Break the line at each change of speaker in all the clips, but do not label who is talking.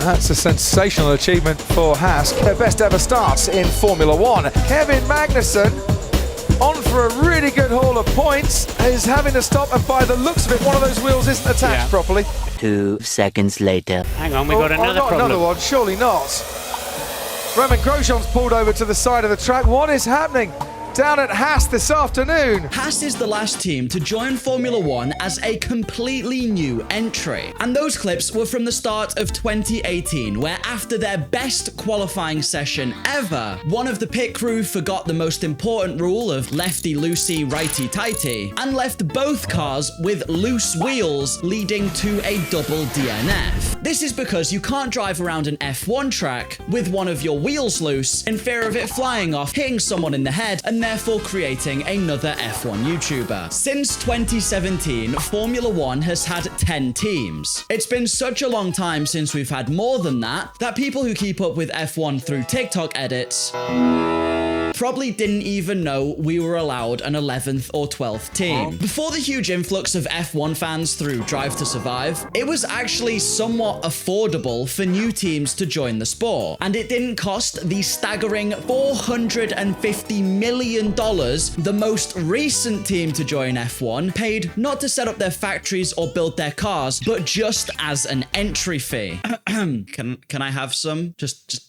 That's a sensational achievement for Haas. Their best ever starts in Formula One. Kevin Magnussen, on for a really good haul of points, is having to stop, and by the looks of it, one of those wheels isn't attached properly.
2 seconds later.
Hang on, we've got another
not
problem.
Another one, surely not. Roman Grosjean's pulled over to the side of the track. What is happening down at Haas this afternoon?
Haas is the last team to join Formula One as a completely new entry. And those clips were from the start of 2018, where after their best qualifying session ever, one of the pit crew forgot the most important rule of lefty-loosey, righty-tighty, and left both cars with loose wheels, leading to a double DNF. This is because you can't drive around an F1 track with one of your wheels loose in fear of it flying off, hitting someone in the head, and therefore creating another F1 YouTuber. Since 2017, Formula One has had 10 teams. It's been such a long time since we've had more than that people who keep up with F1 through TikTok edits probably didn't even know we were allowed an 11th or 12th team. Before the huge influx of F1 fans through Drive to Survive, it was actually somewhat affordable for new teams to join the sport, and it didn't cost the staggering $450 million the most recent team to join F1 paid, not to set up their factories or build their cars, but just as an entry fee. Can I have some?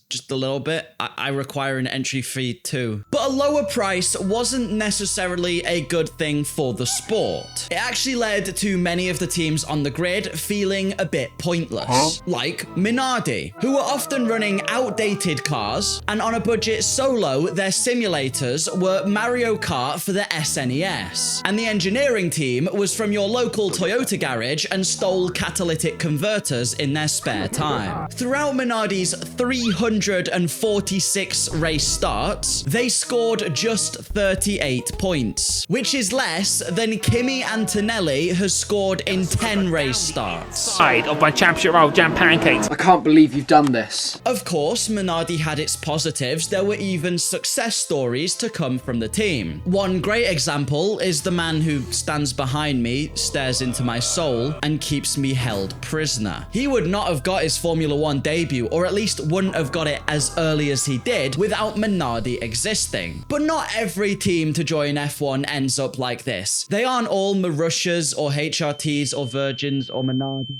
Just a little bit. I require an entry fee too. But a lower price wasn't necessarily a good thing for the sport. It actually led to many of the teams on the grid feeling a bit pointless. Like Minardi, who were often running outdated cars, and on a budget so low, their simulators were Mario Kart for the SNES. And the engineering team was from your local Toyota garage and stole catalytic converters in their spare time. Throughout Minardi's 346 race starts, they scored just 38 points, which is less than Kimi Antonelli has scored in 10 race starts.
Side of my championship roll jam pancakes.
I can't believe you've done this.
Of course, Minardi had its positives. There were even success stories to come from the team. One great example is the man who stands behind me, stares into my soul, and keeps me held prisoner. He would not have got his Formula One debut, or at least wouldn't have got it as early as he did, without Minardi existing. But not every team to join F1 ends up like this. They aren't all Marussias or HRTs or Virgins or Minardi.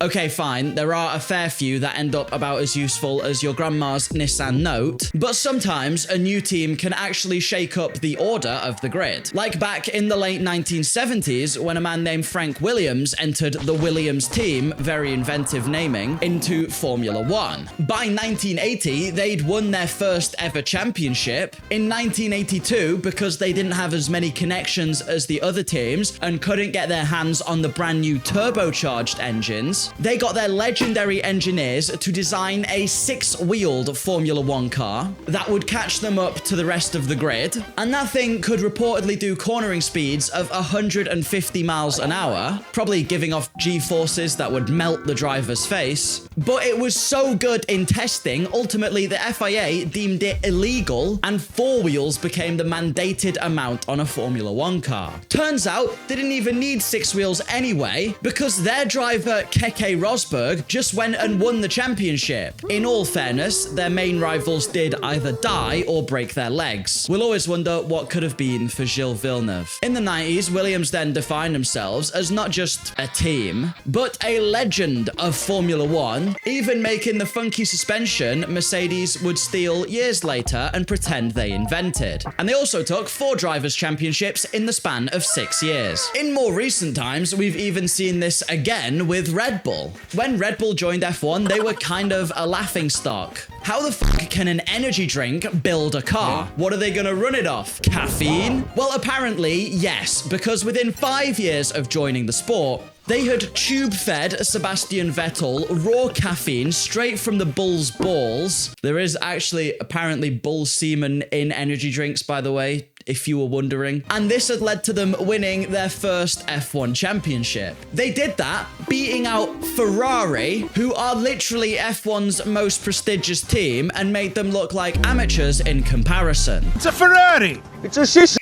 Okay, fine, there are a fair few that end up about as useful as your grandma's Nissan Note, but sometimes a new team can actually shake up the order of the grid. Like back in the late 1970s, when a man named Frank Williams entered the Williams team, very inventive naming, into Formula One. By 1980, they'd won their first ever championship. In 1982, because they didn't have as many connections as the other teams and couldn't get their hands on the brand new turbocharged engines, they got their legendary engineers to design a 6-wheeled Formula One car that would catch them up to the rest of the grid, and that thing could reportedly do cornering speeds of 150 miles an hour, probably giving off G-forces that would melt the driver's face. But it was so good in testing, ultimately the FIA deemed it illegal, and 4 wheels became the mandated amount on a Formula One car. Turns out they didn't even need 6 wheels anyway, because their driver Keke Rosberg just went and won the championship. In all fairness, their main rivals did either die or break their legs. We'll always wonder what could have been for Gilles Villeneuve. In the 90s, Williams then defined themselves as not just a team, but a legend of Formula One, even making the funky suspension Mercedes would steal years later and pretend they invented. And they also took 4 drivers' championships in the span of 6 years. In more recent times, we've even seen this again with Red Bull. When Red Bull joined F1, they were kind of a laughingstock. How the fuck can an energy drink build a car? What are they gonna run it off? Caffeine? Well, apparently, yes, because within 5 years of joining the sport, they had tube-fed Sebastian Vettel raw caffeine straight from the bull's balls. There is actually apparently bull semen in energy drinks, by the way, if you were wondering. And this had led to them winning their first F1 championship. They did that, beating out Ferrari, who are literally F1's most prestigious team, and made them look like amateurs in comparison.
It's a Ferrari! It's a shit.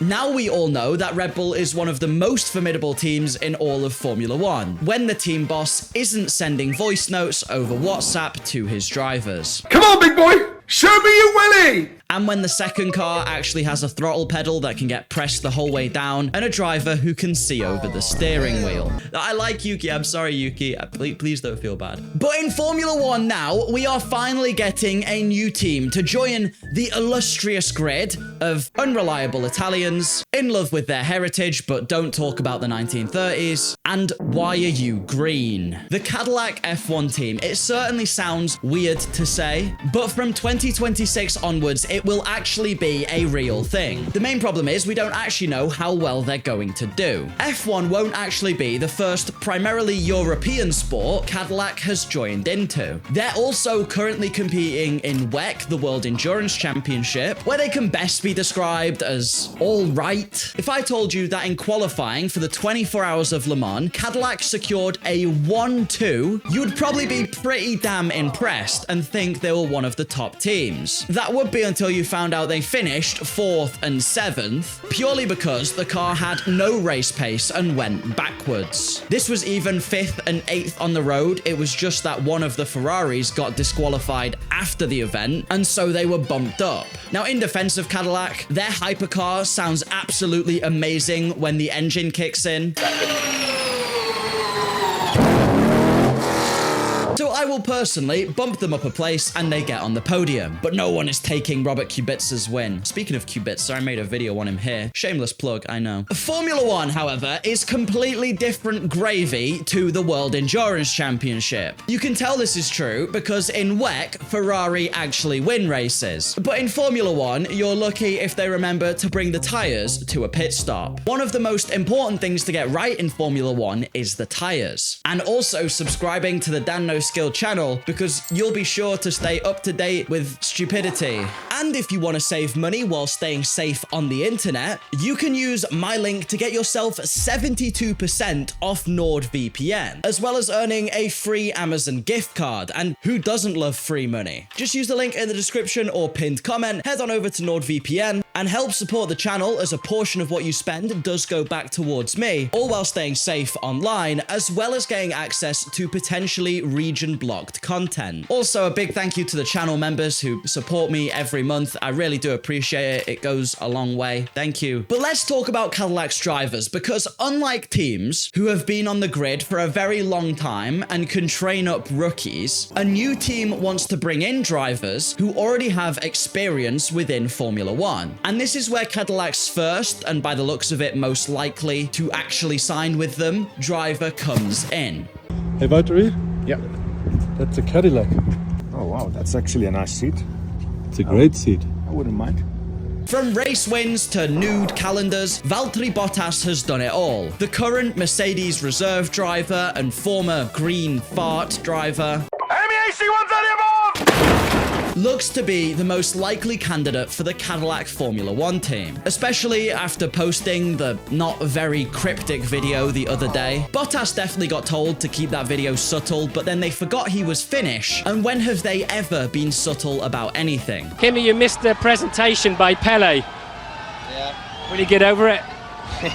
Now we all know that Red Bull is one of the most formidable teams in all of Formula One, when the team boss isn't sending voice notes over WhatsApp to his drivers.
Come on, big boy! Show me your willy!
And when the second car actually has a throttle pedal that can get pressed the whole way down, and a driver who can see over the steering wheel. I like Yuki. I'm sorry, Yuki. Please don't feel bad. But in Formula One now, we are finally getting a new team to join the illustrious grid of unreliable Italians, in love with their heritage but don't talk about the 1930s, and why are you green? The Cadillac F1 team. It certainly sounds weird to say, but from 2026 onwards, it will actually be a real thing. The main problem is we don't actually know how well they're going to do. F1 won't actually be the first primarily European sport Cadillac has joined into. They're also currently competing in WEC, the World Endurance Championship, where they can best be described as all right. If I told you that in qualifying for the 24 Hours of Le Mans, Cadillac secured a 1-2, you would probably be pretty damn impressed and think they were one of the top teams. That would be until you found out they finished 4th and 7th, purely because the car had no race pace and went backwards. This was even 5th and 8th on the road. It was just that one of the Ferraris got disqualified after the event, and so they were bumped up. Now, in defense of Cadillac, their hypercar sounds absolutely amazing when the engine kicks in. So I will personally bump them up a place and they get on the podium. But no one is taking Robert Kubica's win. Speaking of Kubica, I made a video on him here. Shameless plug, I know. Formula One, however, is completely different gravy to the World Endurance Championship. You can tell this is true because in WEC, Ferrari actually win races. But in Formula One, you're lucky if they remember to bring the tires to a pit stop. One of the most important things to get right in Formula One is the tires. And also subscribing to the Dan No Skill channel, because you'll be sure to stay up to date with stupidity. And if you want to save money while staying safe on the internet, you can use my link to get yourself 72% off NordVPN, as well as earning a free Amazon gift card. And who doesn't love free money? Just use the link in the description or pinned comment, head on over to NordVPN, and help support the channel, as a portion of what you spend does go back towards me, all while staying safe online, as well as getting access to potentially region-blocked content. Also, a big thank you to the channel members who support me every month. I really do appreciate it. It goes a long way. Thank you. But let's talk about Cadillac's drivers, because unlike teams who have been on the grid for a very long time and can train up rookies, a new team wants to bring in drivers who already have experience within Formula One. And this is where Cadillac's first, and by the looks of it, most likely to actually sign with them, driver comes in.
Hey, Valtteri?
Yeah.
That's a Cadillac.
Oh, wow. That's actually a nice seat.
It's a great seat.
I wouldn't mind.
From race wins to nude calendars, Valtteri Bottas has done it all. The current Mercedes reserve driver and former green fart driver looks to be the most likely candidate for the Cadillac Formula One team, especially after posting the not very cryptic video the other day. Bottas definitely got told to keep that video subtle, but then they forgot he was Finnish, and when have they ever been subtle about anything?
Kimmy, you missed the presentation by Pele.
Yeah.
Will you get over it?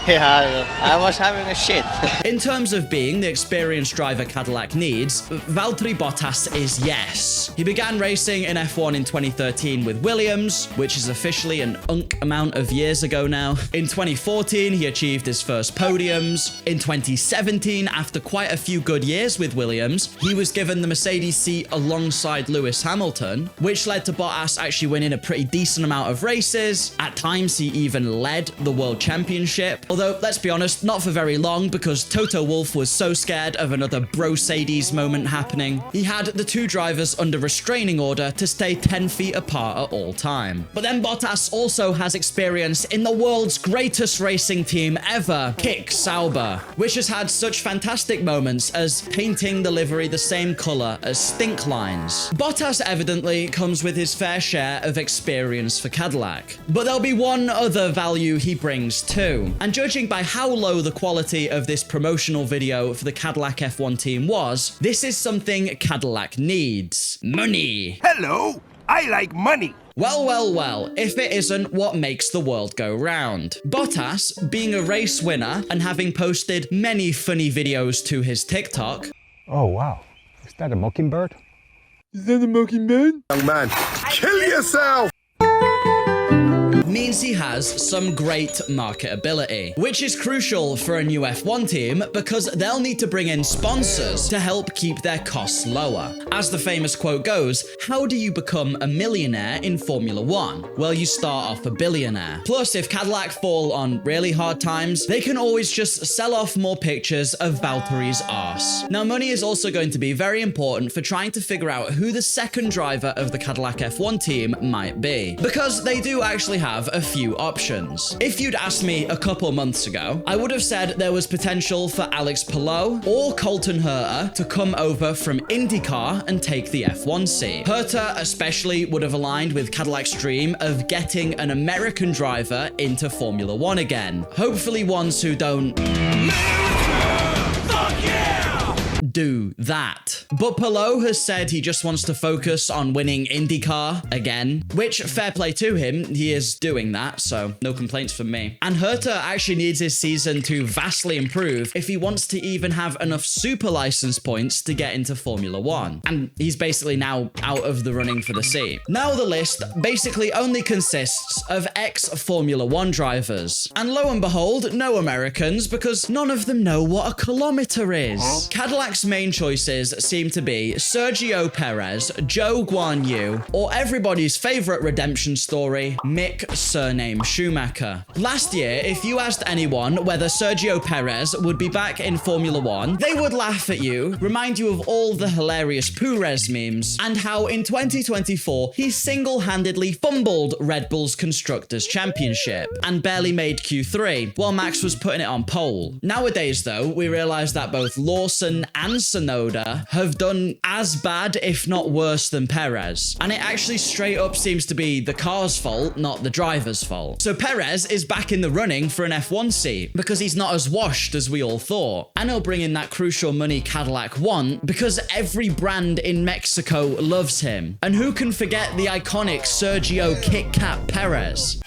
Yeah, I was having a shit.
In terms of being the experienced driver Cadillac needs, Valtteri Bottas is yes. He began racing in F1 in 2013 with Williams, which is officially an amount of years ago now. In 2014, he achieved his first podiums. In 2017, after quite a few good years with Williams, he was given the Mercedes seat alongside Lewis Hamilton, which led to Bottas actually winning a pretty decent amount of races. At times, he even led the World Championship. Although, let's be honest, not for very long, because Toto Wolff was so scared of another Brosades moment happening. He had the two drivers under restraining order to stay 10 feet apart at all time. But then Bottas also has experience in the world's greatest racing team ever, Kick Sauber, which has had such fantastic moments as painting the livery the same color as stink lines. Bottas evidently comes with his fair share of experience for Cadillac. But there'll be one other value he brings too. And judging by how low the quality of this promotional video for the Cadillac F1 team was, this is something Cadillac needs. Money.
Hello, I like money.
Well, well, well, if it isn't what makes the world go round. Bottas, being a race winner and having posted many funny videos to his TikTok.
Oh, wow. Is that a mockingbird?
Is that a mockingbird? Young man, kill yourself!
Means he has some great marketability, which is crucial for a new F1 team because they'll need to bring in sponsors to help keep their costs lower. As the famous quote goes, how do you become a millionaire in Formula 1? Well, you start off a billionaire. Plus, if Cadillac fall on really hard times, they can always just sell off more pictures of Valtteri's arse. Now, money is also going to be very important for trying to figure out who the second driver of the Cadillac F1 team might be, because they do actually have a few options. If you'd asked me a couple months ago, I would have said there was potential for Alex Palou or Colton Herta to come over from IndyCar and take the F1 seat. Herta especially would have aligned with Cadillac's dream of getting an American driver into Formula 1 again. Hopefully ones who don't do that. But Palou has said he just wants to focus on winning IndyCar again, which fair play to him, he is doing that, so no complaints from me. And Herta actually needs his season to vastly improve if he wants to even have enough super license points to get into Formula 1. And he's basically now out of the running for the seat. Now the list basically only consists of ex-Formula 1 drivers. And lo and behold, no Americans, because none of them know what a kilometer is. Cadillac's main choices seem to be Sergio Perez, Joe Guan Yu, or everybody's favorite redemption story, Mick surname Schumacher. Last year, if you asked anyone whether Sergio Perez would be back in Formula 1, they would laugh at you, remind you of all the hilarious Perez memes, and how in 2024, he single-handedly fumbled Red Bull's Constructors' Championship and barely made Q3, while Max was putting it on pole. Nowadays, though, we realize that both Lawson and Sonoda have done as bad, if not worse, than Perez. And it actually straight up seems to be the car's fault, not the driver's fault. So Perez is back in the running for an F1 seat because he's not as washed as we all thought. And he'll bring in that crucial money Cadillac want because every brand in Mexico loves him. And who can forget the iconic Sergio Kit Kat Perez?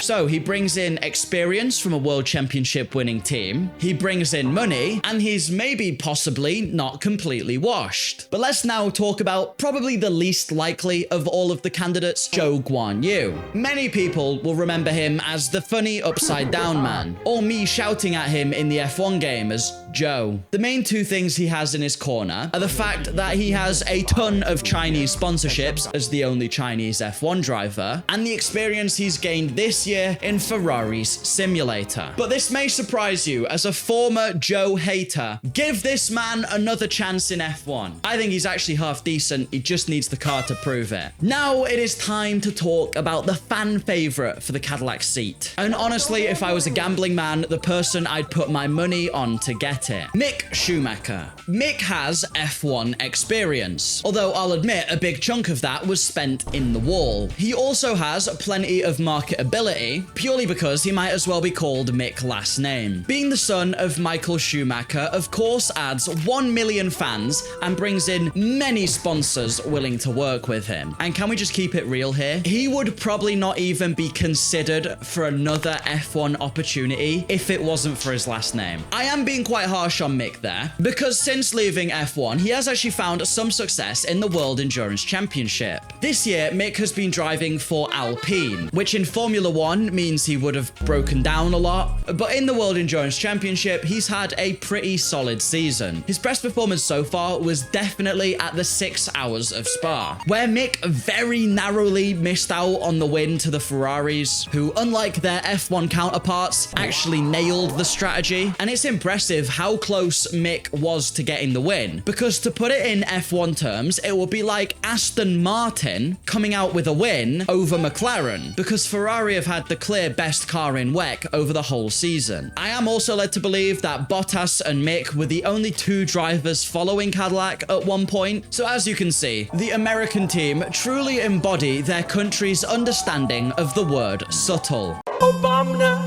So he brings in experience from a world championship winning team, he brings in money, and he's maybe possibly not completely washed. But let's now talk about probably the least likely of all of the candidates, Joe Guan Yu. Many people will remember him as the funny upside down man, or me shouting at him in the F1 game as Joe. The main two things he has in his corner are the fact that he has a ton of Chinese sponsorships as the only Chinese F1 driver, and the experience he's gained this year in Ferrari's simulator. But this may surprise you as a former Joe hater. Give this man another chance in F1. I think he's actually half decent, he just needs the car to prove it. Now it is time to talk about the fan favorite for the Cadillac seat. And honestly, if I was a gambling man, the person I'd put my money on to get it. Mick Schumacher. Mick has F1 experience, although I'll admit a big chunk of that was spent in the wall. He also has plenty of marketability, purely because he might as well be called Mick last name. Being the son of Michael Schumacher, of course, adds 1 million fans and brings in many sponsors willing to work with him. And can we just keep it real here? He would probably not even be considered for another F1 opportunity if it wasn't for his last name. I am being quite harsh on Mick there, because since leaving F1, he has actually found some success in the World Endurance Championship. This year, Mick has been driving for Alpine, which in Formula 1 means he would have broken down a lot, but in the World Endurance Championship, he's had a pretty solid season. His best performance so far was definitely at the 6 hours of Spa, where Mick very narrowly missed out on the win to the Ferraris, who, unlike their F1 counterparts, actually nailed the strategy. And it's impressive how close Mick was to getting the win, because to put it in F1 terms, it will be like Aston Martin coming out with a win over McLaren, because Ferrari have had the clear best car in WEC over the whole season. I am also led to believe that Bottas and Mick were the only two drivers following Cadillac at one point. So as you can see, the American team truly embody their country's understanding of the word subtle. Obama.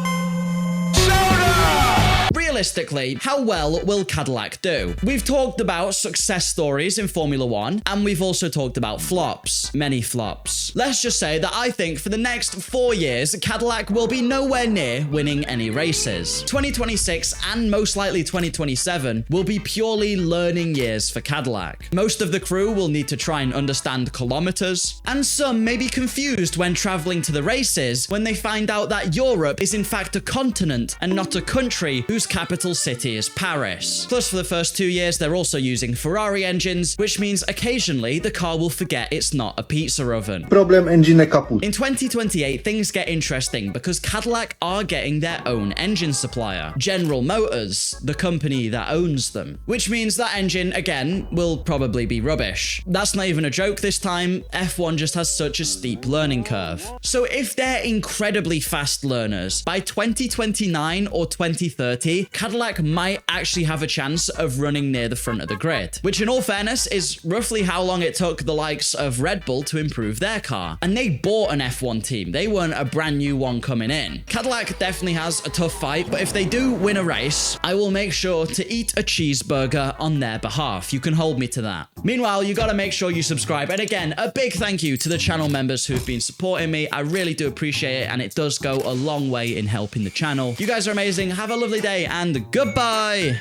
realistically, how well will Cadillac do? We've talked about success stories in Formula 1, and we've also talked about flops. Many flops. Let's just say that I think for the next 4 years, Cadillac will be nowhere near winning any races. 2026 and most likely 2027 will be purely learning years for Cadillac. Most of the crew will need to try and understand kilometers, and some may be confused when traveling to the races when they find out that Europe is in fact a continent and not a country whose capital city is Paris. Plus, for the first 2 years, they're also using Ferrari engines, which means occasionally the car will forget it's not a pizza oven.
Problem engine kaput.
In 2028, things get interesting because Cadillac are getting their own engine supplier, General Motors, the company that owns them, which means that engine, again, will probably be rubbish. That's not even a joke this time. F1 just has such a steep learning curve. So if they're incredibly fast learners, by 2029 or 2030, Cadillac might actually have a chance of running near the front of the grid, which in all fairness is roughly how long it took the likes of Red Bull to improve their car. And they bought an F1 team. They weren't a brand new one coming in. Cadillac definitely has a tough fight, but if they do win a race, I will make sure to eat a cheeseburger on their behalf. You can hold me to that. Meanwhile, you gotta make sure you subscribe. And again, a big thank you to the channel members who've been supporting me. I really do appreciate it, and it does go a long way in helping the channel. You guys are amazing. Have a lovely day, and goodbye.